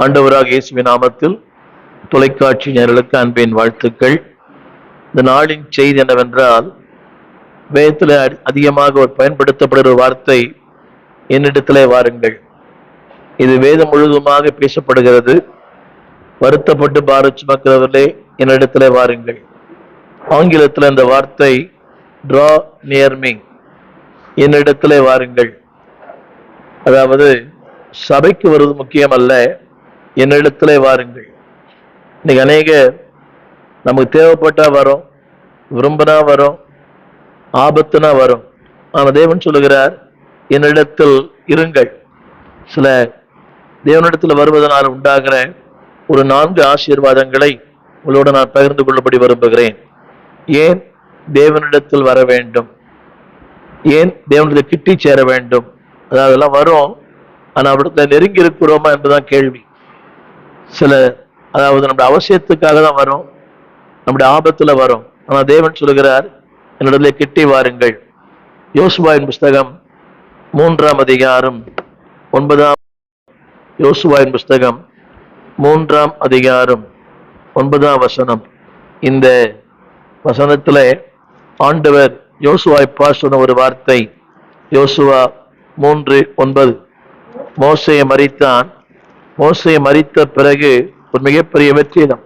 ஆண்டவராக இயேசுவின் நாமத்தில் தொலைக்காட்சி நேயர்களுக்கு அன்பின் வாழ்த்துக்கள். இந்த நாளின் செய்தி என்னவென்றால், வேதத்தில் அதிகமாக பயன்படுத்தப்படுகிற வார்த்தை என்னிடத்திலே வாருங்கள். இது வேதம் முழுவதுமாக பேசப்படுகிறது. வருத்தப்பட்டு பாரம் சுமக்கிறவர்களே என்னிடத்திலே வாருங்கள். ஆங்கிலத்தில் அந்த வார்த்தை draw near me, என்னிடத்திலே வாருங்கள். அதாவது சபைக்கு வருவது முக்கியம் அல்ல, என்னிடத்திலே வாருங்கள். இன்னைக்கு அநேக நமக்கு தேவைப்பட்டா வரும், விரும்பினா வரும், ஆபத்துனா வரும். ஆனால் தேவன் சொல்லுகிறார், என்னிடத்தில் இருங்கள். சில தேவனிடத்தில் வருவதனால் உண்டாகிற ஒரு 4 ஆசீர்வாதங்களை உங்களோடு நான் பகிர்ந்து கொள்ளப்படி விரும்புகிறேன். ஏன் தேவனிடத்தில் வர வேண்டும், ஏன் தேவனிடத்தில் கிட்டி சேர வேண்டும்? அதாவது எல்லாம் வரும், ஆனால் அவரிடத்துல நெருங்கி இருக்கிறோமா என்பதுதான் கேள்வி. சில அதாவது நம்முடைய அவசியத்துக்காக தான் வரும், நம்முடைய ஆபத்துல வரும். ஆனால் தேவன் சொல்லுகிறார், என்னிடத்துல கிட்டி வாருங்கள். யோசுவாவின் புஸ்தகம் 3ஆம் அதிகாரம் 9ஆம் யோசுவாவின் புஸ்தகம் 3ஆம் அதிகாரம் 9ஆம் வசனம். இந்த வசனத்துல ஆண்டவர் யோசுவாவை பார்த்து சொன்ன ஒரு வார்த்தை. யோசுவா 3:9. மோசேயை மரித்தான். மோசேயை மரித்த பிறகு ஒரு மிகப்பெரிய வெற்றிடம்,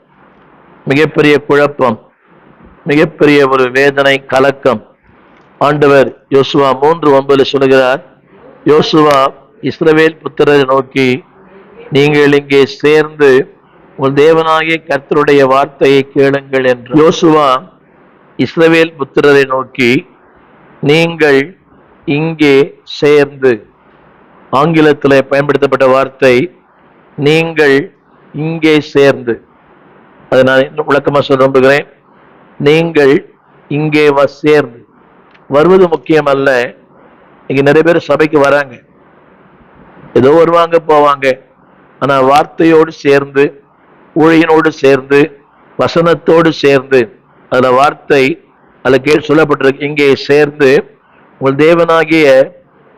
மிகப்பெரிய குழப்பம், மிகப்பெரிய ஒரு வேதனை, கலக்கம். ஆண்டவர் யோசுவா 3:9 சொல்லுகிறார், யோசுவா இஸ்ரவேல் புத்திரரை நோக்கி, நீங்கள் இங்கே சேர்ந்து உங்கள் தேவனாகிய கர்த்தருடைய வார்த்தையை கேளுங்கள் என்று. யோசுவா இஸ்ரவேல் புத்திரரை நோக்கி, நீங்கள் இங்கே சேர்ந்து, ஆங்கிலத்தில் பயன்படுத்தப்பட்ட வார்த்தை நீங்கள் இங்கே சேர்ந்து. அதை நான் இன்னும் விளக்கமா சொல்ல விரும்புகிறேன். நீங்கள் இங்கே சேர்ந்து வருவது முக்கியம் அல்ல. இங்க நிறைய பேர் சபைக்கு வராங்க, ஏதோ வருவாங்க போவாங்க. ஆனா வார்த்தையோடு சேர்ந்து, ஊழியனோடு சேர்ந்து, வசனத்தோடு சேர்ந்து, அதுல வார்த்தை அதுல சொல்லப்பட்டிருக்கு, இங்கே சேர்ந்து உங்கள் தேவனாகிய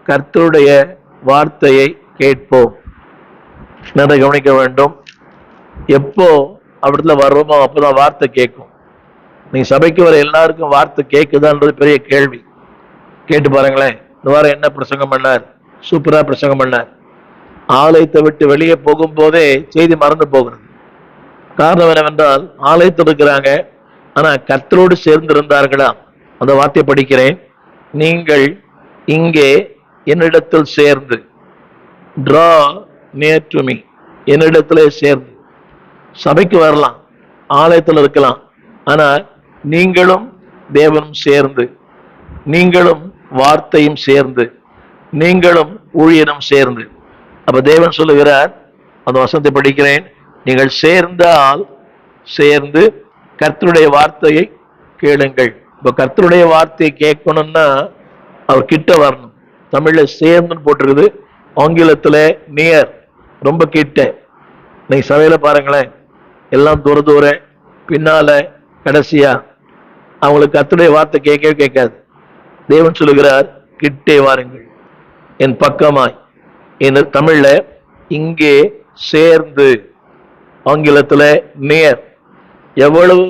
கர்த்தருடைய வார்த்தையை கேட்போம். நிறைய கவனிக்க வேண்டும். எப்போ அப்படித்துல வர்றோமோ அப்பதான் வார்த்தை கேட்கும். நீங்க சபைக்கு வர எல்லாருக்கும் வார்த்தை கேட்குதான்றது பெரிய கேள்வி. கேட்டு பாருங்களேன். இந்த வாரம் என்ன பிரசங்கம் பண்ணார்? சூப்பரா பிரசங்கம் பண்ணார். ஆலயத்தை விட்டு வெளியே போகும்போதே செய்தி மறந்து போகிறது. காரணம் என்னவென்றால், ஆலயத்தில் இருக்கிறாங்க, ஆனா கர்த்தரோடு சேர்ந்து இருந்தார்களா? அந்த வார்த்தையை படிக்கிறேன். நீங்கள் இங்கே என்னிடத்தில் சேர்ந்து, draw near to me, என்னிடத்திலே சேர்ந்து. சபைக்கு வரலாம், ஆலயத்தில் இருக்கலாம், ஆனா நீங்களும் தேவனும் சேர்ந்து, நீங்களும் வார்த்தையும் சேர்ந்து, நீங்களும் ஊழியனும் சேர்ந்து. அப்ப தேவன் சொல்லுகிறார், அந்த வசனத்தை படிக்கிறேன், நீங்கள் சேர்ந்தால் சேர்ந்து கர்த்தருடைய வார்த்தையை கேளுங்கள். இப்ப கர்த்தருடைய வார்த்தையை கேட்கணும்னா அவர் கிட்ட வரணும். தமிழ்ல சேர்ந்துன்னு போட்டிருக்குது, ஆங்கிலத்துல நியர், ரொம்ப கிட்ட. நீங்க சபையில பாருங்களேன், எல்லாம் தூர தூர, பின்னால கடைசியா. அவங்களுக்கு கர்த்தருடைய வார்த்தை கேட்கவே கேட்காது. தேவன் சொல்லுகிறார், கிட்டே வாருங்கள் என் பக்கமாய். இந்த தமிழ்ல இங்கே சேர்ந்து, ஆங்கிலத்துல நியர். எவ்வளவு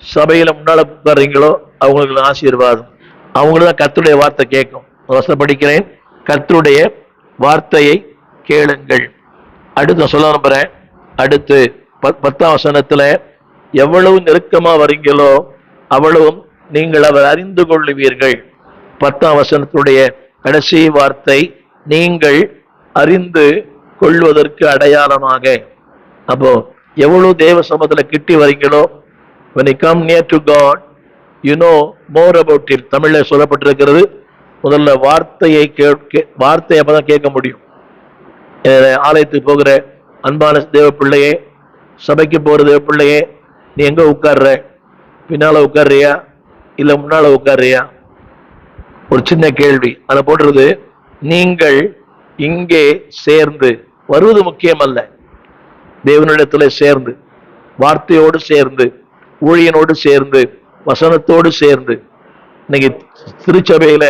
சபையில முன்னால உட்கார்றீங்களோ அவங்களுக்கு ஆசீர்வாதம். அவங்களுக்கு தான் கர்த்தருடைய வார்த்தை கேட்கும். வசனம் படிக்கிறேன், கர்த்தருடைய வார்த்தையை கேளுங்கள். அடுத்து நான் சொல்ல நம்புறேன். அடுத்து 10ஆம் வசனத்துல, எவ்வளவு நெருக்கமா வரீங்களோ அவ்வளவும் நீங்கள் அவர் அறிந்து கொள்ளுவீர்கள். 10ஆம் வசனத்துடைய கடைசி வார்த்தை, நீங்கள் அறிந்து கொள்வதற்கு அடையாளமாக. அப்போ எவ்வளவு தேவ சமூகத்துல கிட்டி வரீங்களோ, when you come near to God, you know more about him. தமிழ்ல சொல்லப்பட்டிருக்கிறது, முதல்ல வார்த்தையை வார்த்தையை அப்பதான் கேட்க முடியும். ஆலயத்துக்கு போகிற அன்பான தேவ பிள்ளையே, சபைக்கு போற தேவ பிள்ளையே, நீ எங்க உட்கார்ற? பின்னால உட்கார்றியா இல்ல முன்னால உட்கார்றியா? ஒரு சின்ன கேள்வி. அதை போடுறது, நீங்கள் இங்கே சேர்ந்து வருவது முக்கியம் அல்ல. தேவனிடத்துல சேர்ந்து, வார்த்தையோடு சேர்ந்து, ஊழியனோடு சேர்ந்து, வசனத்தோடு சேர்ந்து. இன்னைக்கு திருச்சபையில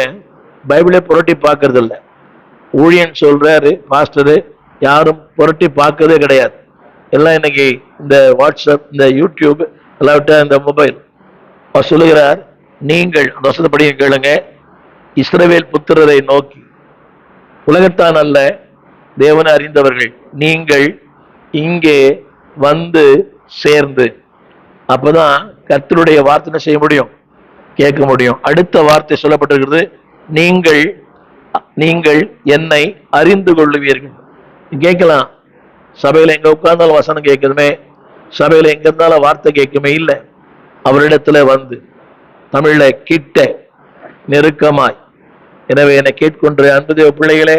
பைபிளை புரட்டி பார்க்கறது இல்லை. ஊழியன் சொல்றாரு, பாஸ்டரு, யாரும் புரட்டி பார்க்கறதே கிடையாது. எல்லாம் இன்னைக்கு இந்த வாட்ஸ்அப், இந்த யூடியூப், எல்லாவற்ற இந்த மொபைல். அவர் சொல்லுகிறார், நீங்கள் அந்த வசனப்படி கேளுங்க, இஸ்ரவேல் புத்திரரை நோக்கி, உலகத்தான் அல்ல தேவனை அறிந்தவர்கள் நீங்கள் இங்கே வந்து சேர்ந்து. அப்பதான் கர்த்தருடைய வார்த்தை செய்ய முடியும், கேட்க முடியும். அடுத்த வார்த்தை சொல்லப்பட்டிருக்கிறது, நீங்கள் நீங்கள் என்னை அறிந்து கொள்ளுவீர்கள். கேட்கலாம், சபையில எங்க உட்கார்ந்தாலும் வசனம் கேட்குதுமே, சபையில எங்க இருந்தாலும் வார்த்தை கேட்குமே. இல்லை, அவரிடத்துல வந்து, தமிழ்ல கிட்ட, நெருக்கமாய். எனவே என்னை கேட்கின்ற அன்பு தேவ பிள்ளைகளே,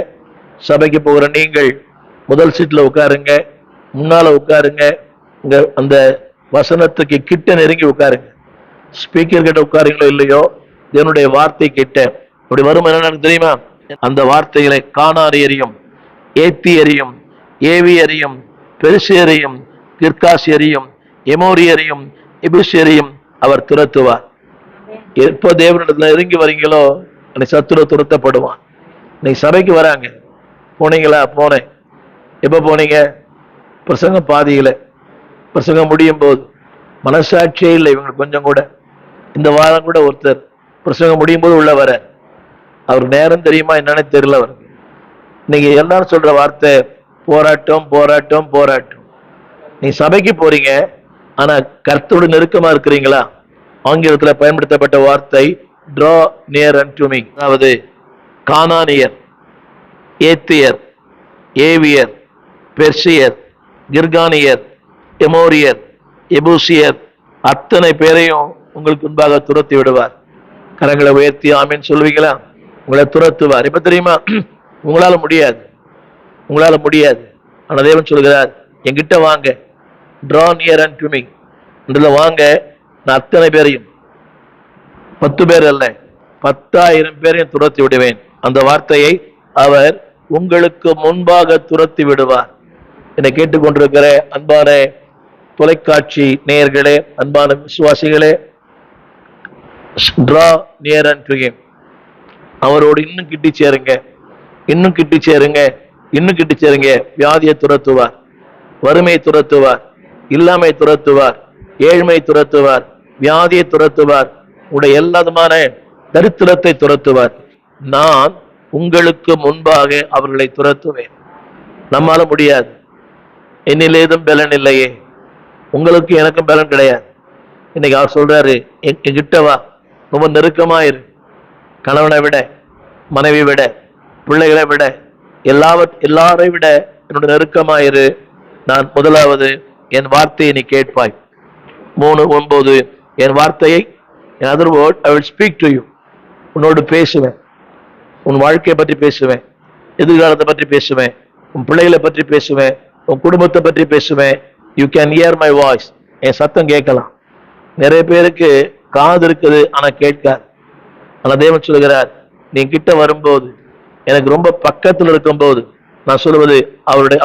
சபைக்கு போகிற நீங்கள் முதல் சீட்ல உட்காருங்க, முன்னால உட்காருங்க. அந்த வசனத்துக்கு கிட்ட நெருங்கி உட்காருங்க. ஸ்பீக்கர் கிட்ட உட்காருங்களோ இல்லையோ, என்னுடைய வார்த்தை கிட்ட அப்படி வரும். என்ன தெரியுமா? அந்த வார்த்தைகளை கானாரியரையும், ஏத்தியரையும், ஏவியரையும், பெருசியரையும், கிர்காசியரையும், எமோரியரையும், எபுசியரையும் அவர் துரத்துவார். எப்போ தேவனிடத்துல நெருங்கி வரீங்களோ சத்துரு துரத்தப்படுவான். நீ சபைக்கு வராங்க, போனீங்களா? போனேன். எப்ப போனீங்க? பிரசங்கம் பாதியில, பிரசங்கம் முடியும் போது. மனசாட்சியே இல்லை இவங்க கொஞ்சம் கூட. இந்த வாரம் கூட ஒருத்தர் பிரசங்கம் முடியும் போது உள்ள வர, அவருக்கு நேரம் தெரியுமா என்னன்னு தெரியல அவருக்கு. இன்னைக்கு எல்லாரும் சொல்ற வார்த்தை போராட்டம், போராட்டம், போராட்டம். நீ சபைக்கு போறீங்க, ஆனா கர்த்தரோட நெருக்கமா இருக்கிறீங்களா? ஆங்கிலத்தில் பயன்படுத்தப்பட்ட வார்த்தை draw near unto me. அதாவது கானானியர், ஏத்தியர், ஏவியர், பெர்சியர், கிர்கானியர், எமோரியர், எபூசியர் அத்தனை பேரையும் உங்களுக்கு முன்பாக துரத்தி விடுவார். கரங்களை உயர்த்தி ஆமீன் சொல்வீங்களா? உங்களை துரத்துவார். இப்ப தெரியுமா? உங்களால முடியாது, உங்களால முடியாது. ஆனா தேவன் சொல்கிறார், என்கிட்ட வாங்க, draw near unto me, இதுல வாங்க, நான் அத்தனை பேரையும், 10 பேர் அல்ல 10,000 பேரையும் துரத்தி விடுவேன். அந்த வார்த்தையை அவர் உங்களுக்கு முன்பாக துரத்தி விடுவார். என்னை கேட்டுக்கொண்டிருக்கிற அன்பான தொலைக்காட்சி நேயர்களே, அன்பான விசுவாசிகளே, draw near unto him. அவரோடு இன்னும் கிட்டி சேருங்க, இன்னும் கிட்டி சேருங்க, இன்னும் கிட்டி சேருங்க. வியாதியை துரத்துவார், வறுமையை துரத்துவார், இல்லாமை துரத்துவார், ஏழ்மை துரத்துவார், வியாதியை துரத்துவார், உடைய எல்லாதுமான தரித்திரத்தை துரத்துவார். நான் உங்களுக்கு முன்பாக அவர்களை துரத்துவேன். நம்மால முடியாது, என்னிலேதும் பலன் இல்லையே. உங்களுக்கு எனக்கும் பலன் கிடையாது. இன்னைக்கு அவர் சொல்றாரு, என்கிட்ட வா, ரொம்ப நெருக்கமாயிரு. கணவனை விட, மனைவி விட, பிள்ளைகளை விட, எல்லாரை விட என்னோட நெருக்கமாயிரு. நான் முதலாவது என் வார்த்தையை நீ கேட்பாய். 3:9 என் வார்த்தையை, in other word, I will speak to you. உன்னோடு பேசுவேன், உன் வாழ்க்கையை பற்றி பேசுவேன், எதிர்காலத்தை பற்றி பேசுவேன், உன் பிள்ளைகளை பற்றி பேசுவேன், உன் குடும்பத்தை பற்றி பேசுவேன். You can hear my voice. என் சத்தம் கேட்கலாம். நிறைய பேருக்கு காது இருக்குது ஆனா கேட்காது. ஆனா தேவன் சொல்கிறார், நீ கிட்ட வரும்போது, எனக்கு ரொம்ப பக்கத்தில் இருக்கும் போது, நான் சொல்லுவது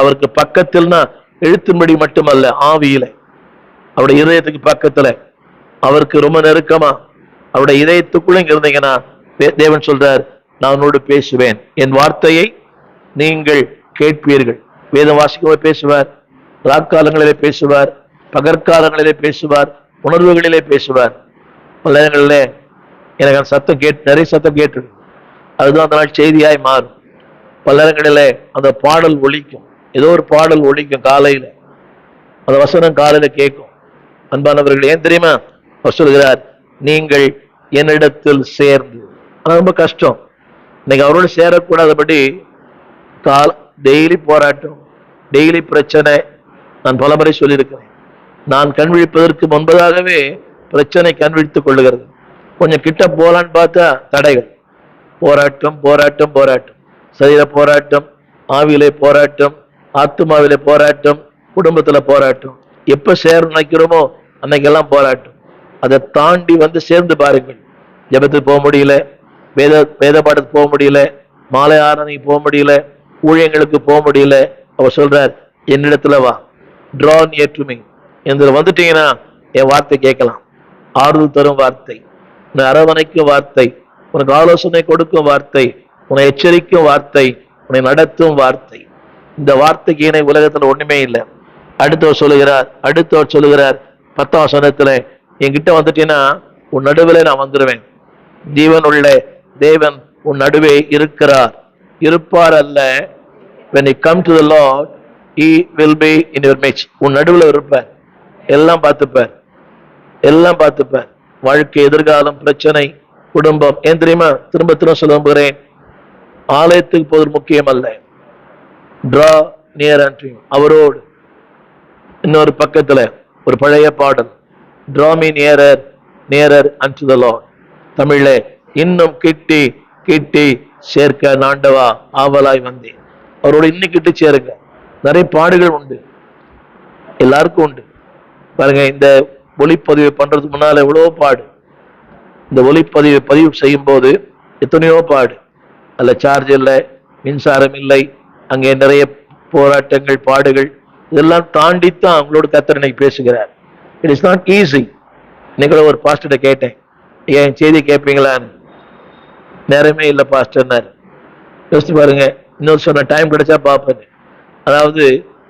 அவருக்கு பக்கத்தில்னா எழுத்தும்படி மட்டுமல்ல, ஆவியில, அவருடைய இதயத்துக்கு பக்கத்துல, அவருக்கு ரொம்ப நெருக்கமா, அவருடைய இதயத்துக்குள்ள இருந்தீங்கன்னா தேவன் சொல்றார், நான் உன்னோடு பேசுவேன், என் வார்த்தையை நீங்கள் கேட்பீர்கள். வேதம் வாசிக்கவே பேசுவார், ராக்காலங்களிலே பேசுவார், பகற்காலங்களிலே பேசுவார், உணர்வுகளிலே பேசுவார். பல நேரங்களிலே எனக்கு அந்த சத்தம் நிறைய சத்தம் கேட்டு, அதுதான் அந்த நாள் செய்தியாய் மாறும். பல நேரங்களிலே அந்த பாடல் ஒலிக்கும், ஏதோ ஒரு பாடல் ஒலிக்கும் காலையில, அந்த வசனம் காலையில கேட்கும். அன்பானவர்கள், ஏன் தெரியுமா? அவர் சொல்கிறார், நீங்கள் என்னிடத்தில் சேர்ந்து. ஆனா ரொம்ப கஷ்டம், இன்னைக்கு அவரோடு சேரக்கூடாதபடி டெய்லி போராட்டம், டெய்லி பிரச்சனை. நான் பலமுறை சொல்லியிருக்கிறேன், நான் கண் விழிப்பதற்கு முன்பதாகவே பிரச்சனை கண் விழித்துக் கொள்ளுகிறது. கொஞ்சம் கிட்ட போலான்னு பார்த்தா தடைகள், போராட்டம், போராட்டம், போராட்டம், சரீர போராட்டம், ஆவியிலே போராட்டம், ஆத்மாவிலே போராட்டம், குடும்பத்துல போராட்டம். எப்ப சேர நினைக்கிறோமோ அன்னைக்கெல்லாம் போராட்டம். அதை தாண்டி வந்து சேர்ந்து பாருங்கள். ஜபத்துக்கு போக முடியல, வேத பாடத்துக்கு போக முடியல, மாலை ஆராதனைக்கு போக முடியல, ஊழியங்களுக்கு போக முடியல. அவர் சொல்றார், என்னிடத்துல வா, draw near to me. இதுல வந்துட்டீங்கன்னா என் வார்த்தை கேட்கலாம். ஆறுதல் தரும் வார்த்தை, உன்னை அரவணைக்கும் வார்த்தை, உனக்கு ஆலோசனை கொடுக்கும் வார்த்தை, உன்னை எச்சரிக்கும் வார்த்தை, உன்னை நடத்தும் வார்த்தை. இந்த வார்த்தைக்கு இணை உலகத்துல ஒண்ணுமே இல்லை. அடுத்தவர் சொல்லுகிறார் 10ஆம் வசனத்துல, என்கிட்ட வந்துட்டீங்கன்னா உன் நடுவில் நான் வந்துடுவேன். ஜீவனுள்ள தேவன் உன் நடுவே இருக்கிறார், இருப்பார் அல்ல. when you come to the Lord, he will be in your midst. உன் நடுவில் இருப்பார், எல்லாம் பார்த்துப்பார். வாழ்க்கை, எதிர்காலம், பிரச்சனை, குடும்பம். ஏன் தெரியுமா? திரும்ப சொல்ல போகிறேன், ஆலயத்துக்கு போவது முக்கியம் அல்ல. draw near unto him, அவரோடு. இன்னொரு பக்கத்துல ஒரு பழைய பாடல், draw me nearer unto the Lord. தமிழ்ல, இன்னும் கிட்டி சேர்க்க நாண்டவா ஆவலாய் வந்தேன். அவரோட இன்னும் கிட்டி சேருங்க. நிறைய பாடுகள் உண்டு, எல்லாருக்கும் உண்டு. பாருங்க, இந்த ஒளிப்பதிவு பண்றதுக்கு முன்னால எவ்வளவு பாடு. இந்த பதிவு செய்யும் போது எத்தனையோ பாடு. அல்ல சார்ஜ் இல்லை, மின்சாரம் இல்லை, அங்கே நிறைய போராட்டங்கள், பாடுகள். இதெல்லாம் தாண்டித்தான் அவங்களோட கர்த்தர் இன்னைக்கு பேசுகிறார். It is not easy. இன்னைக்கு ஒரு பாஸ்டர்கிட்ட கேட்டேன், ஏன் செய்தி கேட்பீங்களான்னு. நேரமே இல்லை பாஸ்டர்னாரு. யோசிச்சு பாருங்க. இன்னொரு சொன்ன, டைம் கிடைச்சா பார்ப்பேன். அதாவது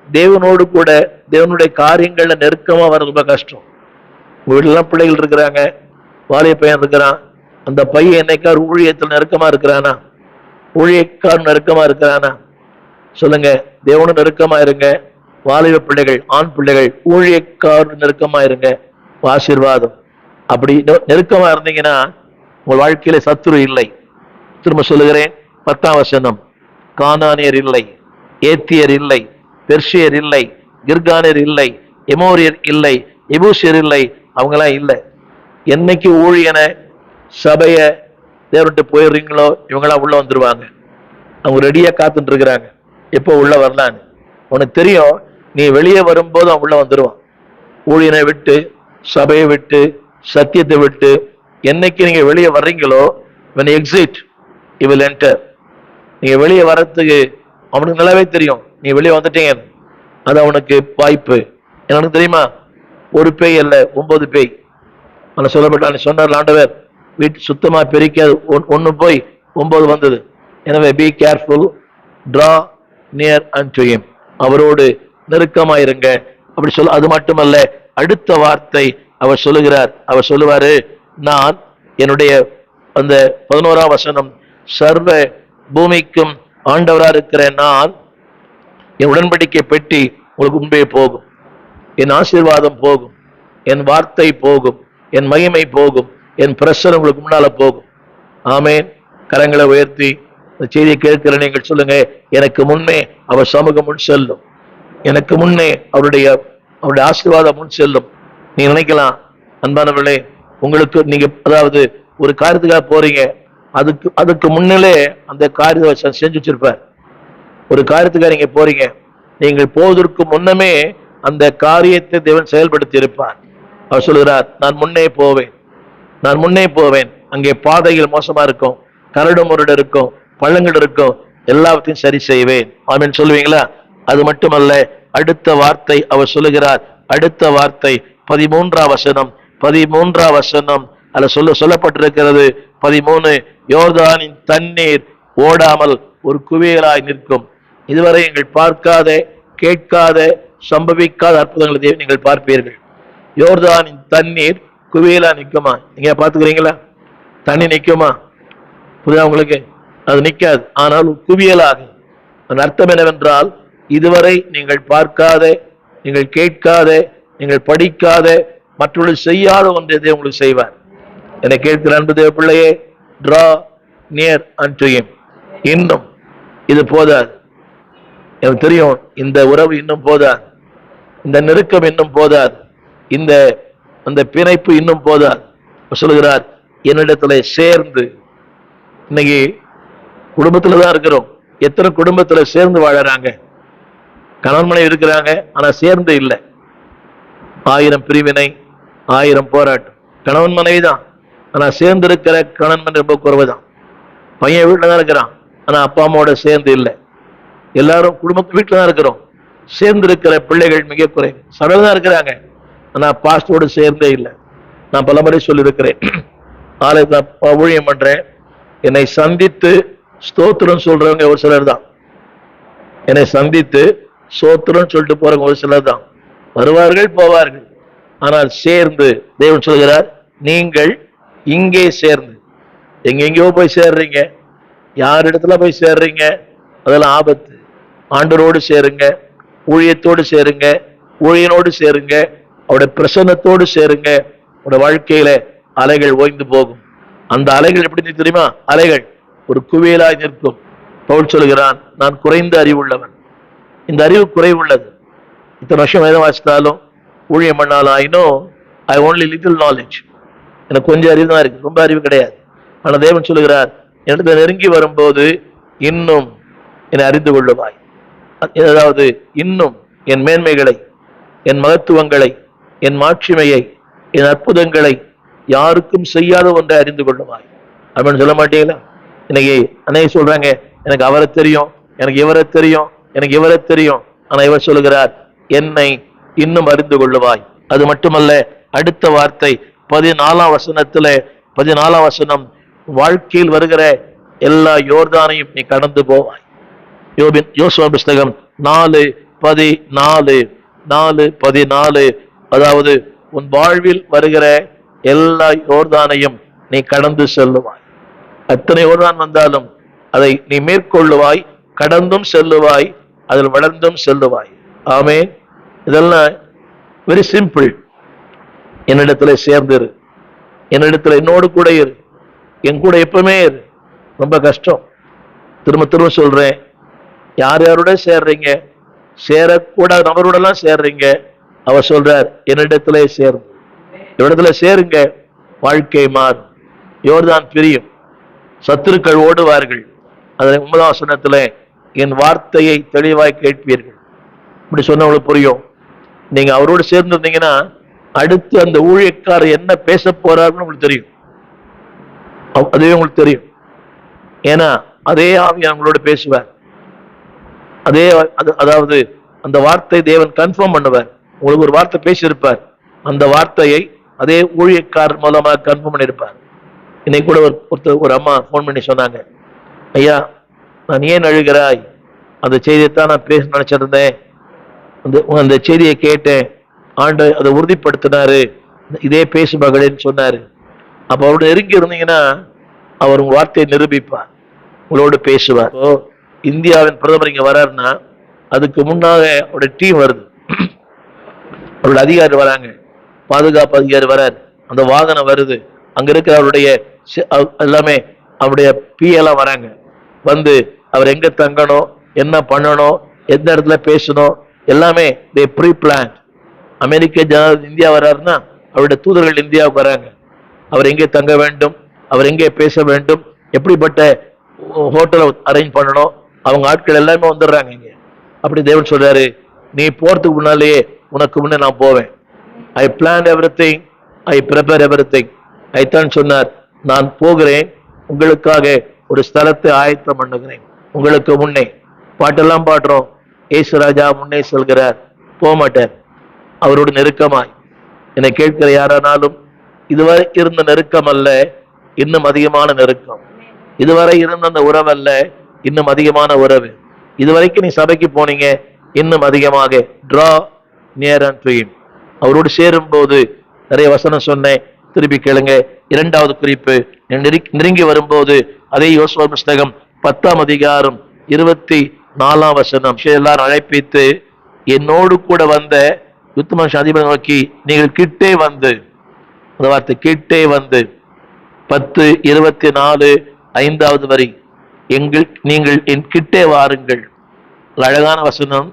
தேவனோடு கூட தேவனுடைய காரியங்கள்ல நெருக்கமா வர ரொம்ப கஷ்டம். உங்க வீட்டுலாம் பிள்ளைகள் இருக்கிறாங்க, வாலிய பையன் இருக்கிறான். அந்த பையன் என்னைக்கார் ஊழியத்தில் நெருக்கமா இருக்கிறானா? ஊழியக்காரன் நெருக்கமா இருக்கிறானா? சொல்லுங்க. தேவனும் நெருக்கமா இருங்க. வாலிப பிள்ளைகள், ஆண் பிள்ளைகள் ஊழியக்காரன் நெருக்கமா இருங்க. ஆசீர்வாதம். அப்படி நெருக்கமா இருந்தீங்கன்னா உங்கள் வாழ்க்கையில சத்துரு இல்லை. திரும்ப சொல்லுகிறேன், 10ஆம் வசனம், கானானியர் இல்லை, ஏத்தியர் இல்லை, பெர்ஷியர் இல்லை, கிர்கானியர் இல்லை, எமோரியர் இல்லை, எபூசியர் இல்லை. அவங்களாம் இல்லை. என்னைக்கு ஊழியனை, சபைய தேவன்ட்டு போயிடுறீங்களோ இவங்களாம் உள்ள வந்துருவாங்க. அவங்க ரெடியா காத்துட்டு இருக்கிறாங்க, எப்போ உள்ள வரலான்னு. உனக்கு தெரியும், நீ வெளியே வரும்போது அவன் உள்ள வந்துருவான். ஊழியனை விட்டு, சபையை விட்டு, சத்தியத்தை விட்டு என்னைக்கு நீங்க வெளியே வர்றீங்களோ, when you exit you will enter. நீங்க வெளியே வர்றதுக்கு அவனுக்கு நல்லாவே தெரியும் நீ வெளியே வந்துட்டீங்க. அது அவனுக்கு வாய்ப்பு. எனக்கு தெரியுமா, ஒரு பேய் அல்ல 9 பேய். அவனை சொல்லப்பட்டான். சொன்னார் ஆண்டவர், வீட்டு சுத்தமா பெருக்காது, ஒண்ணு போய் 9 வந்தது. எனவே be careful, draw near unto him, அவரோடு நெருக்கமாயிருங்க. அப்படி சொல்ல. அது மட்டுமல்ல, அடுத்த வார்த்தை அவர் சொல்லுகிறார். அவர் சொல்லுவாரு, நான் என்னுடைய அந்த 11ஆம் வசனம், சர்வ பூமிக்கும் ஆண்டவரா இருக்கிற நான், என் உடன்படிக்கை பெட்டி உங்களுக்கு முன்பே போகும், என் ஆசீர்வாதம் போகும், என் வார்த்தை போகும், என் மகிமை போகும், என் பிரசனம் உங்களுக்கு முன்னால போகும். ஆமேன். கரங்களை உயர்த்தி இந்த செய்தியை கேட்கிற நீங்கள் சொல்லுங்க, எனக்கு முன்னே அவர் சமூகம் முன் செல்லும், எனக்கு முன்னே அவருடைய ஆசீர்வாதம் முன் செல்லும். நீங்க நினைக்கலாம், அன்பானவர்களே, உங்களுக்கு நீங்க அதாவது ஒரு காரியத்துக்காக போறீங்க, அதுக்கு முன்னிலே அந்த காரியத்தை செஞ்சு வச்சிருப்பார். ஒரு காரியத்துக்காக நீங்க போறீங்க, நீங்கள் போவதற்கு முன்னமே அந்த காரியத்தை தேவன் செயல்படுத்தி இருப்பார். அவர் சொல்கிறார், நான் முன்னே போவேன். அங்கே பாதைகள் மோசமா இருக்கும், கரடு முரடு இருக்கும், பள்ளங்கள் இருக்கும், எல்லாத்தையும் சரி செய்வேன். ஆமென் சொல்லுவீங்களா? அது மட்டுமல்ல, அடுத்த வார்த்தை அவர் சொல்லுகிறார். அடுத்த வார்த்தை 13ஆம் வசனம் அல்ல சொல்லப்பட்டிருக்கிறது. 13, யோர்தானின் தண்ணீர் ஓடாமல் ஒரு குவியலாய் நிற்கும். இதுவரை நீங்கள் பார்க்காத, கேட்காத, சம்பவிக்காத அற்புதங்களை நீங்கள் பார்ப்பீர்கள். யோர்தானின் தண்ணீர் குவியலா நிற்குமா? நீங்க பாத்துக்கிறீங்களா? தண்ணி நிற்குமா? புரியுதா உங்களுக்கு? அது நிற்காது. ஆனால் குவியலாக. அதன் அர்த்தம் என்னவென்றால், இதுவரை நீங்கள் பார்க்காத, நீங்கள் கேட்காத, நீங்கள் படிக்காத, மற்றவர்கள் செய்யாத ஒன்றை உங்களுக்கு செய்வார். என்னை கேட்கிற அன்பு தேவ பிள்ளையே, டிரா நியர் unto him. இன்னும் இது போதாது. எனக்கு தெரியும், இந்த உறவு இன்னும் போதாது, இந்த நெருக்கம் இன்னும் போதாது, அந்த பிணைப்பு இன்னும் போதாது. சொல்லுகிறார், என்னிடத்துல சேர்ந்து. இன்னைக்கு குடும்பத்துல தான் இருக்கிறோம். எத்தனை குடும்பத்துல சேர்ந்து வாழறாங்க? கணவன் மனைவி இருக்கிறாங்க, ஆனா சேர்ந்து இல்லை. 1000 பிரிவினை, 1000 போராட்டம். கணவன் மனைவி தான், ஆனா சேர்ந்து இருக்கிற கணவன் மனைவி ரொம்ப குறைவுதான். பையன் வீட்டுல தான் இருக்கிறான், ஆனா அப்பா அம்மாவோட சேர்ந்து இல்லை. எல்லாரும் குடும்பத்து வீட்டுல தான் இருக்கிறோம், சேர்ந்து இருக்கிற பிள்ளைகள் மிக குறைவு. சபையில தான் இருக்கிறாங்க, ஆனா பாஸ்டரோடு சேர்ந்தே இல்லை. நான் பல முறை சொல்லியிருக்கிறேன், ஆலயத்துல ஊழியம் பண்றேன். என்னை சந்தித்து ஸ்தோத்திரம் சொல்றவங்க ஒரு சிலர் தான். என்னை சந்தித்து ஸ்தோத்திரம் சொல்லிட்டு போறவங்க ஒரு சிலர் தான். வருவார்கள் போவார்கள், ஆனால் சேர்ந்து தேவன் சொல்கிறார், நீங்கள் இங்கே சேர்ந்து. எங்கெங்கயோ போய் சேர்றீங்க, யார் இடத்துல போய் சேர்றீங்க, அதெல்லாம் ஆபத்து. ஆண்டரோடு சேருங்க, ஊழியத்தோடு சேருங்க, ஊழியனோடு சேருங்க, அவருடைய பிரசன்னத்தோடு சேருங்க. அவருடைய வாழ்க்கையில அலைகள் ஓய்ந்து போகும். அந்த அலைகள் எப்படி தெரியுமா? அலைகள் ஒரு குவியலாய் நிற்கும். பவுல் சொல்கிறான், நான் குறைந்த அறிவுள்ளவன். இந்த அறிவு குறைவுள்ளது. இத்தனை வருஷம் வேதம் வாசித்தாலும் ஊழியம் பண்ணாலும் ஐ ஒன்லி லிட்டில் நாலேஜ், எனக்கு கொஞ்சம் அறிவு தான் இருக்கு, ரொம்ப அறிவு கிடையாது. ஆனால் தேவன் சொல்லுகிறார், என்னிடத்தை நெருங்கி வரும்போது இன்னும் என்னை அறிந்து கொள்ளுவாய். அதாவது இன்னும் என் மேன்மைகளை, என் மகத்துவங்களை, என் மாட்சிமையை, என் அற்புதங்களை யாருக்கும் செய்யாத ஒன்றை அறிந்து கொள்ளுவாய் அப்படின்னு சொல்ல மாட்டீங்களா? இன்னைக்கு அன்னைக்கு சொல்றாங்க, எனக்கு அவரை தெரியும், எனக்கு இவரை தெரியும், எனக்கு இவரை தெரியும். ஆனா இவர் சொல்லுகிறார், என்னை இன்னும் அறிந்து கொள்ளுவாய். அது மட்டுமல்ல, அடுத்த வார்த்தை 14ஆம் வசனத்துல, 14ஆம் வசனம், வாழ்க்கையில் வருகிற எல்லா யோர்தானையும் நீ கடந்து போவாய். யோசுவா புஸ்தகம் 4:14 அதாவது உன் வாழ்வில் வருகிற எல்லா யோர்தானையும் நீ கடந்து செல்லுவாய். அத்தனை யோர்தான் வந்தாலும் அதை நீ மேற்கொள்ளுவாய், கடந்தும் செல்லுவாய், அதில் வளர்ந்தும் செல்லுவாய். ஆமென். இதெல்லாம் வெரி சிம்பிள். என்னிடத்துல சேர்ந்துரு, என்னிடத்துல என்னோடு கூட இரு, என் கூட எப்பவுமே இரு. ரொம்ப கஷ்டம். திரும்ப திரும்ப சொல்றேன், யார் யாரோட சேர்றீங்க, சேரக்கூடாத நபரோடலாம் சேர்றீங்க. அவர் சொல்றார், என்னிடத்துல சேரும், இடத்துல சேருங்க, வாழ்க்கை மாறும், யோர்தான் பிரியும், சத்துருக்கள் ஓடுவார்கள். அதில் 9ஆம் வசனத்துல, என் வார்த்தையை தெளிவாய் கேட்பீர்கள். இப்படி சொன்னவங்களுக்கு புரியும். நீங்க அவரோடு சேர்ந்திருந்தீங்கன்னா அடுத்து அந்த ஊழியக்காரர் என்ன பேச போறாருன்னு உங்களுக்கு தெரியும். அதுவே உங்களுக்கு தெரியும். ஏன்னா அதே ஆவியானவர் உங்களோட பேசுவார். அதே அதாவது அந்த வார்த்தை தேவன் கன்ஃபார்ம் பண்ணுவார். உங்களுக்கு ஒரு வார்த்தை பேசியிருப்பார், அந்த வார்த்தையை அதே ஊழியக்காரர் மூலமாக கன்ஃபார்ம் பண்ணியிருப்பார். இன்னைக்கு கூட ஒரு அம்மா போன் பண்ணி சொன்னாங்க, ஐயா நான் ஏன் அழுகிறாய், அந்த செய்தியைத்தான் நான் பேச நினைச்சிருந்தேன், அந்த செய்தியை கேட்டேன், ஆண்டு அதை உறுதிப்படுத்தினாரு, இதே பேசு மகளேன்னு சொன்னாரு. அப்ப அவரோட நெருங்கி இருந்தீங்கன்னா அவர் உங்க வார்த்தையை நிரூபிப்பார், உங்களோடு பேசுவார். இந்தியாவின் பிரதமர் இங்க வர்றாருன்னா அதுக்கு முன்னாக அவருடைய டீம் வருது, அவருடைய அதிகாரி வராங்க, பாதுகாப்பு அதிகாரி வராரு, அந்த வாகனம் வருது, அங்க இருக்கிற அவருடைய எல்லாமே அவருடைய எல்லாம் வராங்க, வந்து அவர் எங்க தங்கணும், என்ன பண்ணணும், எந்த இடத்துல பேசணும், எல்லாமே ப்ரீ பிளான். அமெரிக்க ஜனாதிபதி இந்தியா வர்றாருன்னா அவருடைய தூதர்கள் இந்தியாவுக்கு வராங்க, அவர் எங்கே தங்க வேண்டும், அவர் எங்கே பேச வேண்டும், எப்படிப்பட்ட ஹோட்டலை அரேஞ்ச் பண்ணணும், அவங்க ஆட்கள் எல்லாமே வந்துடுறாங்க இங்க. அப்படி தேவன் சொல்றாரு, நீ போறதுக்கு முன்னாலேயே உனக்கு முன்னே நான் போவேன். I plan everything, I prepare everything. ஐத்தான் சொன்னார், நான் போகிறேன், உங்களுக்காக ஒரு ஸ்தலத்தை ஆயத்தம் பண்ணுகிறேன், உங்களுக்கு முன்னே. பாட்டெல்லாம் பாடுறோம், ஏசு ராஜா முன்னே செல்கிறார், போக மாட்டார். அவரோடு நெருக்கமாய் என்னை கேட்கிற யாரானாலும், இதுவரை இருந்த நெருக்கம் அல்ல, இன்னும் அதிகமான நெருக்கம். இதுவரை இருந்த அந்த உறவு அல்ல, இன்னும் அதிகமான உறவு. இதுவரைக்கும் நீ சபைக்கு போனீங்க, இன்னும் அதிகமாக டிரா நியர் அன்டு ஹிம். அவரோடு சேரும் போது நிறைய வசனம் சொன்னேன், திருப்பி கேளுங்க. 2வது குறிப்பு, நெருங்கி வரும்போது அதே யோசுவா புஸ்தகம் 10ஆம் அதிகாரம் 24ஆம் வசனம், எல்லாரும் அழைப்பித்து என்னோடு கூட வந்த யுத்தமனுஷ அதிபரை நோக்கி, நீங்கள் கிட்டே வந்து, அந்த வார்த்தை கிட்டே வந்து, 10:24 5வது வரி, நீங்கள் என் கிட்டே வாருங்கள். அழகான வசனம்.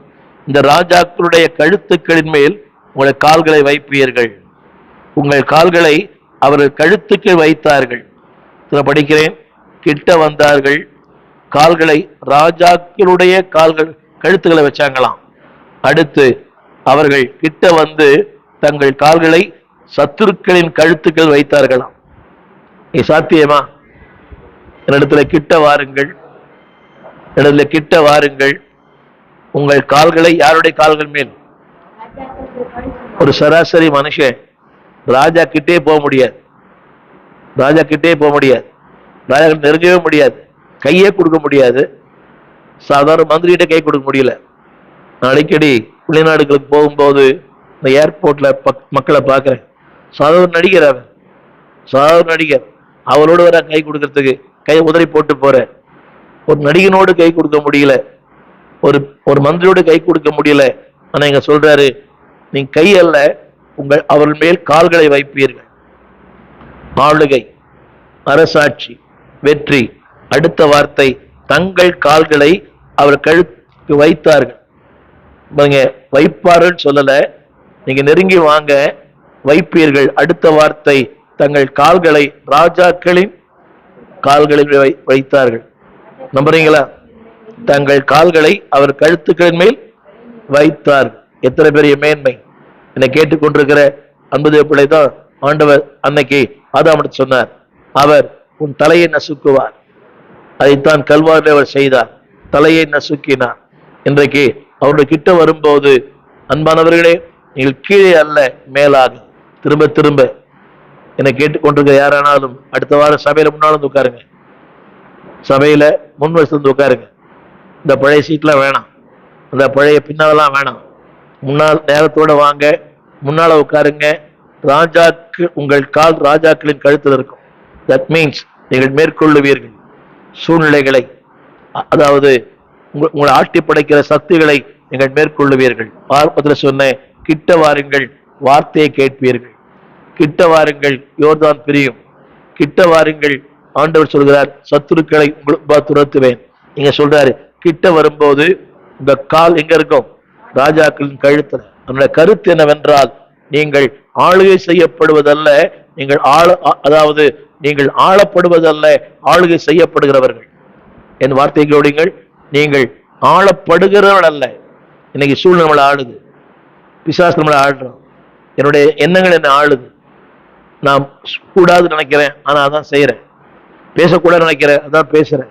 இந்த ராஜாக்களுடைய கழுத்துக்களின் மேல் உங்களுடைய கால்களை வைப்பீர்கள். உங்கள் கால்களை அவர்கள் கழுத்துக்கு வைத்தார்கள். படிக்கிறேன், கிட்ட வந்தார்கள், கால்களை ராஜாக்களுடைய கழுத்துக்களை வச்சாங்களாம். அடுத்து அவர்கள் கிட்ட வந்து தங்கள் கால்களை சத்துருக்களின் கழுத்துக்கள் வைத்தார்களாம். சாத்தியமா? என்னிடத்துல கிட்ட வாருங்கள், என்னிடத்துல கிட்ட வாருங்கள். உங்கள் கால்களை யாருடைய கால்கள் மேல்? ஒரு சராசரி மனுஷன் ராஜா கிட்டே போக முடியாது, ராஜா கிட்டே போக முடியாது, ராஜா நெருங்கவே முடியாது, கையே கொடுக்க முடியாது. சாதாரண மந்திரிகிட்ட கை கொடுக்க முடியல. நான் அடிக்கடி வெளிநாடுகளுக்கு போகும்போது இந்த ஏர்போர்ட்ல மக்களை பார்க்கிறேன். சாதாரண நடிகர், அவர் சாதாரண நடிகர். அவரோடு வர கை கொடுக்கறதுக்கு கை உதறி போட்டு போற ஒரு நடிகனோடு கை கொடுக்க முடியல, ஒரு ஒரு மந்திரியோடு கை கொடுக்க முடியல. ஆனா இங்க சொல்றாரு, நீங்க கை அல்ல, உங்கள் அவர்கள் மேல் கால்களை வைப்பீர்கள். ஆளுகை, அரசாட்சி, வெற்றி. அடுத்த வார்த்தை, தங்கள் கால்களை அவர் கழுத்து வைத்தார்கள். வைப்பார்கள் சொல்லல, நீங்க நெருங்கி வாங்க, வைப்பீர்கள். அடுத்த வார்த்தை, தங்கள் கால்களை ராஜாக்களின் கால்களில் வைத்தார்கள். நம்புறீங்களா? தங்கள் கால்களை அவர் கழுத்துக்களின் மேல் வைத்தார். எத்தனை பெரிய மேன்மை! என்னை கேட்டுக்கொண்டிருக்கிற அன்பு பிள்ளை தான் ஆண்டவர் அன்னைக்கு ஆதாம் சொன்னார், அவர் உன் தலையை நசுக்குவார். அதைத்தான் கல்வாரில் அவர் செய்தார், தலையை நசுக்கினார். இன்றைக்கு அவருடைய கிட்ட வரும்போது, அன்பானவர்களே, நீங்கள் கீழே அல்ல மேலாக. திரும்ப திரும்ப என்னை கேட்டுக்கொண்டிருக்கிற யாரானாலும் அடுத்த வாரம் சபையில முன்னாலும் உட்காருங்க, சபையில முன் வரிசையில் உட்காருங்க. இந்த பழைய சீட்லாம் வேணாம், அந்த பழைய பின்னாலெல்லாம் வேணாம். முன்னால் நேரத்தோட வாங்க, முன்னால உட்காருங்க. ராஜாக்கு உங்கள் கால் ராஜாக்களின் கழுத்தில் இருக்கும். தட் மீன்ஸ் நீங்கள் மேற்கொள்ளுவீர்கள் சூழ்நிலைகளை, அதாவது உங்களை ஆட்டி படைக்கிற சக்திகளை நீங்கள் மேற்கொள்ளுவீர்கள். ஆரம்பத்தில் சொன்ன, கிட்ட வாருங்கள், வார்த்தையை கேட்பீர்கள். கிட்ட வாருங்கள், யோர்தான் பிரியும். கிட்ட வாருங்கள், ஆண்டவர் சொல்கிறார், சத்துருக்களை உங்களுக்கு துரத்துவேன். நீங்க சொல்றாரு, கிட்ட வரும்போது உங்க கால் எங்க இருக்கும்? ராஜாக்களின் கழுத்துல. நம்முடைய கருத்து என்னவென்றால், நீங்கள் ஆளுகை செய்யப்படுவதல்ல, நீங்கள் அதாவது நீங்கள் ஆளப்படுவதல்ல, ஆளுகை செய்யப்படுகிறவர்கள். என் வார்த்தை கவனிங்கள், நீங்கள் ஆளப்படுகிறவர்கள் அல்ல. இன்னைக்கு சூழ்நிலை நம்மளை ஆளுது, பிசாசு நம்மளை ஆளுறோம். என்னுடைய எண்ணங்கள் என்ன ஆளுது. நான் கூடாது நினைக்கிறேன், ஆனா அதான் செய்யறேன். பேசக்கூட நினைக்கிறேன், அதான் பேசுறேன்.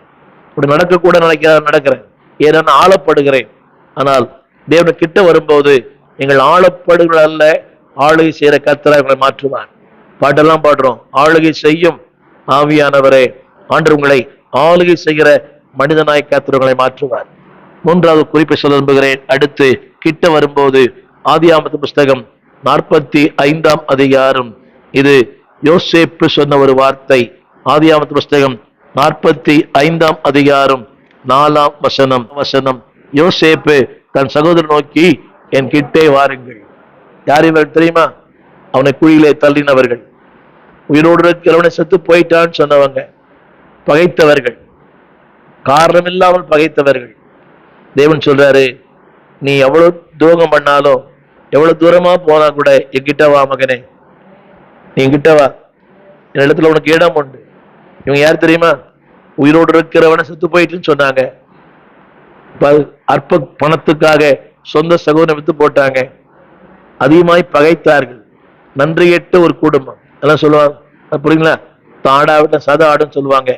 இப்படி நடக்க கூட நினைக்கிறேன், நடக்கிறேன். ஏன்னா ஆளப்படுகிறேன். ஆனால் தேவன் கிட்ட வரும்போது, நீங்கள் ஆளப்படுகிற அல்ல, ஆளுகை செய்யற கர்த்தராய் உங்களை மாற்றுவார். பாட்டெல்லாம் பாடுறோம், ஆளுகை செய்யும் ஆவியானவரே. ஆண்டவர் உங்களை ஆளுகை செய்கிற மனிதனாய் கர்த்தர் மாற்றுவார். மூன்றாவது குறிப்பை சொல்ல விரும்புகிறேன். அடுத்து கிட்ட வரும்போது, ஆதியாகம புஸ்தகம் 45ஆம் அதிகாரம். இது யோசேப்பு சொன்ன ஒரு வார்த்தை. ஆதியாகம புஸ்தகம் 45ஆம் அதிகாரம் 4ஆம் வசனம். யோசேப்பு தன் சகோதரன் நோக்கி, என் கிட்டே வாருங்கள். யார் இவர்கள் தெரியுமா? அவனை குழியிலே தள்ளினவர்கள், உயிரோடு இருக்கிறவனை செத்து போயிட்டான்னு சொன்னவங்க, பகைத்தவர்கள், காரணம் இல்லாமல் பகைத்தவர்கள். தேவன் சொல்றாரு, நீ எவ்வளவு துரோகம் பண்ணாலும், எவ்வளவு தூரமா போனா கூட என்கிட்ட வா மகனே, நீ என்கிட்ட வா, என் இடத்துல உனக்கு இடம் உண்டு. இவங்க யார் தெரியுமா? உயிரோடு இருக்கிறவனை செத்து போயிட்டுன்னு சொன்னாங்க. அற்ப பணத்துக்காக சொந்த சகோதரனை வித்து போட்டாங்க. அதிகமாய் பகைத்தார்கள். நன்றி கெட்ட ஒரு குடும்பம் எல்லாம் சொல்லுவாங்க, புரியுங்களா? தாடாவிட்ட சதை ஆடுன்னு சொல்லுவாங்க.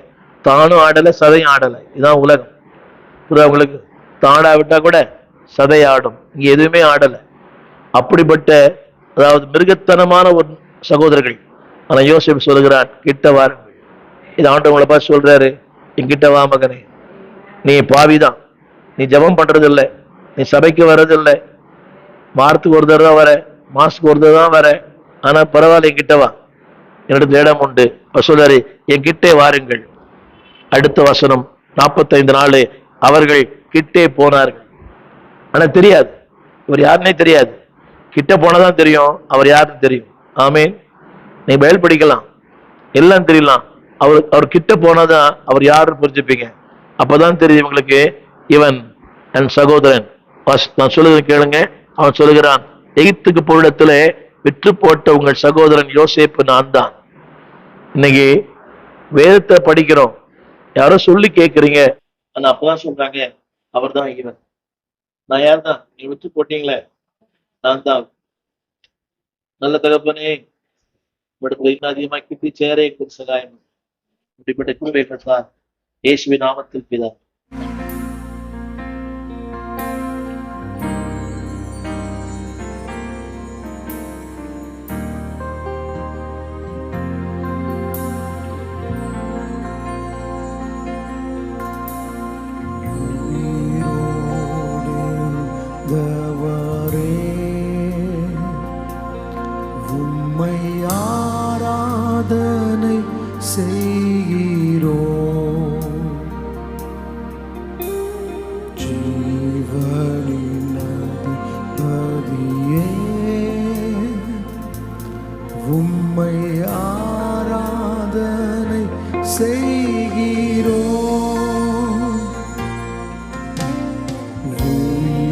தானும் ஆடலை, சதையும் ஆடலை. இதுதான் உலகம். புரியுதா உங்களுக்கு? தாடா விட்டா கூட சதை ஆடும், இங்க எதுவுமே ஆடலை. அப்படிப்பட்ட, அதாவது மிருகத்தனமான ஒரு சகோதரர்கள். ஆனா யோசேப்பு சொல்லுகிறான், கிட்ட வாருங்கள். இது ஆண்டவங்களை பார்த்து சொல்றாரு, என்கிட்ட வா மகனே, நீ பாவிதான், நீ ஜபம் பண்றது இல்லை, நீ சபைக்கு வர்றதில்லை, வாரத்துக்கு ஒரு தடவை வர, மாசத்துக்கு ஒரு தடவை தான் வர, ஆனா பரவாயில்ல, என்கிட்ட வா, என்னிடத்துல இடம் உண்டு. சொல்றாரு, என்கிட்டே வாருங்கள். அடுத்த வசனம் 45 நாள் அவர்கள் கிட்டே போனார்கள். ஆனா தெரியாது, இவர் யாருன்னே தெரியாது. கிட்ட போனதான் தெரியும் அவர் யாருன்னு தெரியும். ஆமீன். நீ பைபிள் படிக்கலாம், எல்லாம் தெரியலாம். அவர் கிட்ட போனாதான் அவர் யாருன்னு புரிஞ்சுப்பீங்க. அப்பதான் தெரியும் இவங்களுக்கு, இவன் என் சகோதரன். நான் சொல்லுறது கேளுங்க. அவன் சொல்லுகிறான், எகிப்துக்கு போரிடத்துல விற்று போட்ட உங்கள் சகோதரன் யோசேப்பு நான் தான். இன்னைக்கு வேதத்தை படிக்கிறோம், யாரோ சொல்லி கேட்கறீங்க, ஆனா அப்பதான் சொல்றாங்க, அவர் தான் இவன். நான் யார் தான்? நீ விற்று போட்டீங்களே, நான் தான். நல்ல தகப்பனே, இன்னும் அதிகமா கிட்டி சேரே சகாயம். இப்படிப்பட்ட கிருபை கர்த்தார் இயேசுவின் நாமத்தில் பிதா. பதியே உம்மை ஆராதனை செய்கிறோம். உயிரோடெழுந்தவரே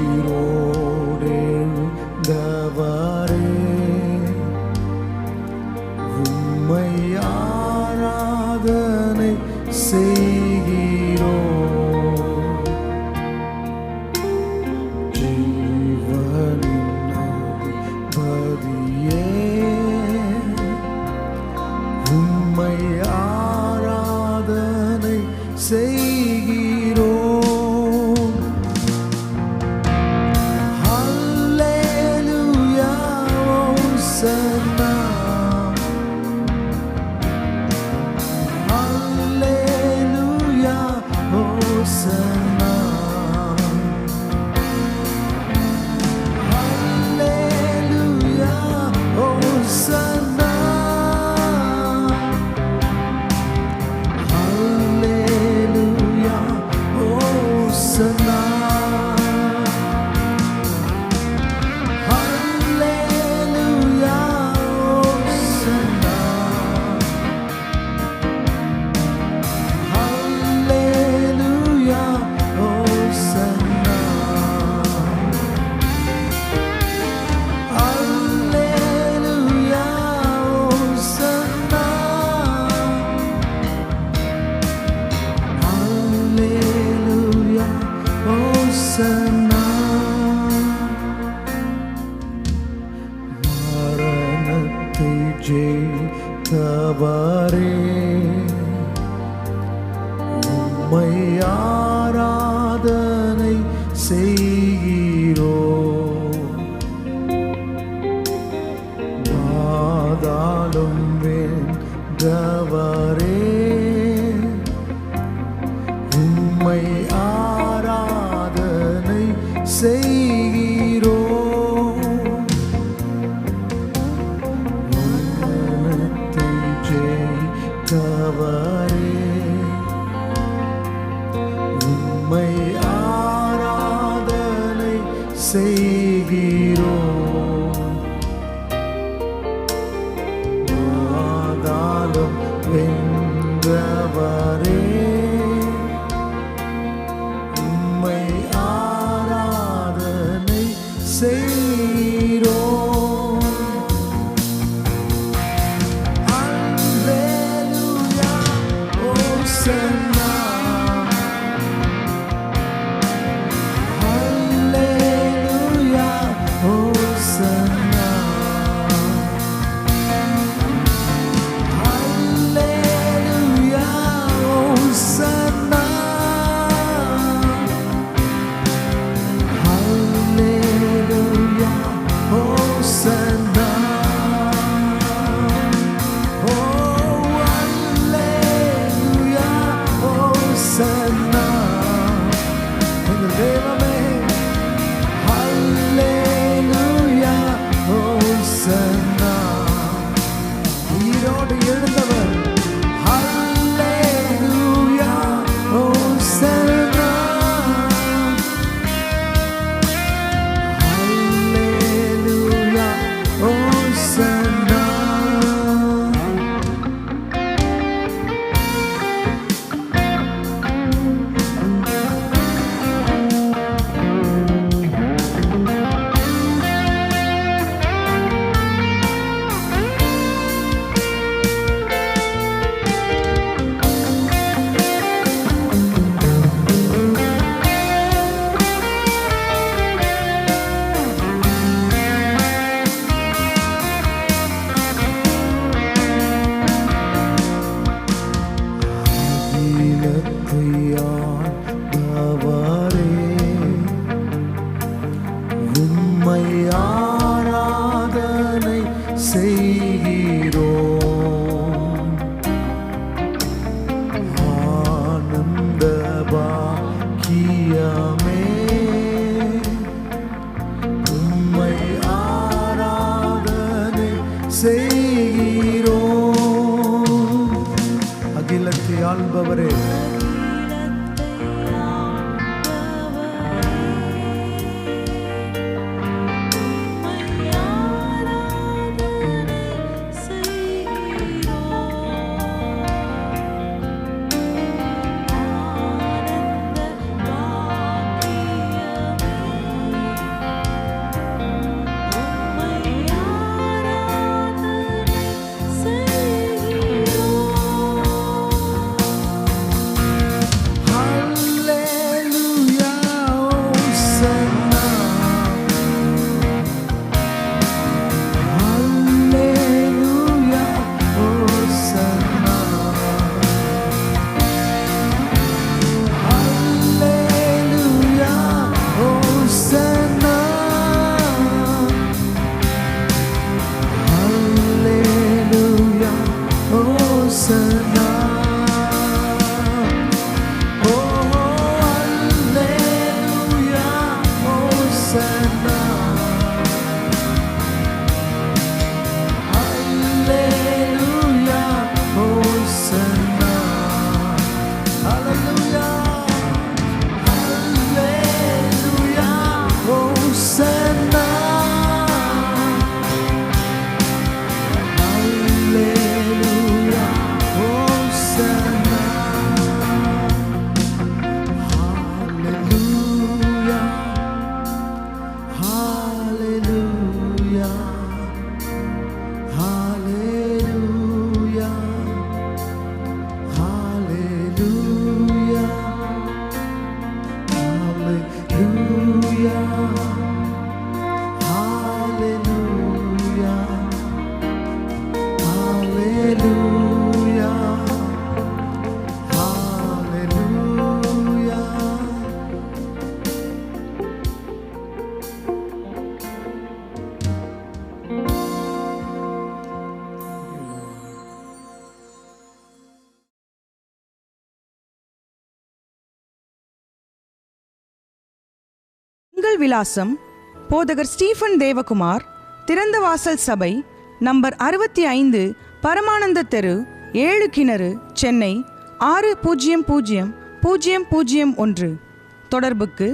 உம்மை ஆராதனை செய்கிறோம். ஜீவனின் அதிபதியே உம்மை ஆராதனை செய்கிறோம். ஹல்லேலூயா ஓசன்னா, ஹல்லேலூயா ஓசன்னா, ஹல்லேலூயா ஓசன்னா, ஹல்லேலூயா ஓசன்னா, ஹல்லேலூயா ஓசன்னா, ஹல்லேலூயா ஓசன்னா, ஹல்லேலூயா ஓசன்னா, ஹல்லேலூயா ஓசன்னா. மரணத்தை ஜெயித்தவரே உம்மை ஆராதனை செய்கிறோம். பாதாளம் வென்றவரே உம்மை ஆராதனை செய்கிறோம். மரணத்தை ஜெயித்தவரே உம்மை ஆராதனை செய்கிறோம். பாதாளம் வென்றவரே உம்மை ஆராதனை செய்கிறோம். ஹல்லேலூயா ஓசன்னா, ஹல்லேலூயா ஓசன்னா, ஹல்லேலூயா ஓசன்னா, ஹல்லேலூயா ஓசன்னா, ஓ ஹல்லேலூயா ஓசன்னா. எங்கள் தேவமே ஹல்லேலூயா ஓசன்னா. உயிரோடு எழுந்தவர் ஹல்லேலூயா ஓசன்னா, ஹல்லேலூயா ஓசன்னா. அகிலத்தை ஆண்டவரே உம்மை ஆராதனை செய்கிறோம். ஆனந்த பாக்கியமே உம்மை ஆராதனை செய்கிறோம். அகிலத்தை ஆள்பவரே எங்கள் விலாசம்: போதகர் ஸ்டீஃபன் தேவகுமார், திறந்த வாசல் சபை, நம்பர் 65, பரமானந்த தெரு, 7 கிணறு, சென்னை 600001. தொடர்புக்கு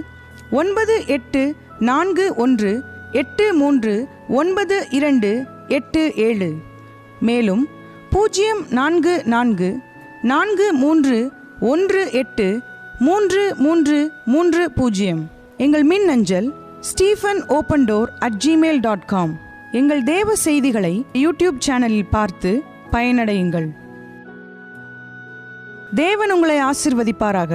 9841839287. மேலும் 0444183330. எங்கள் மின்னஞ்சல் stephenopendor@gmail.com. எங்கள் தேவ செய்திகளை யூடியூப் சேனலில் பார்த்து பயனடையுங்கள். தேவன் உங்களை ஆசிர்வதிப்பாராக.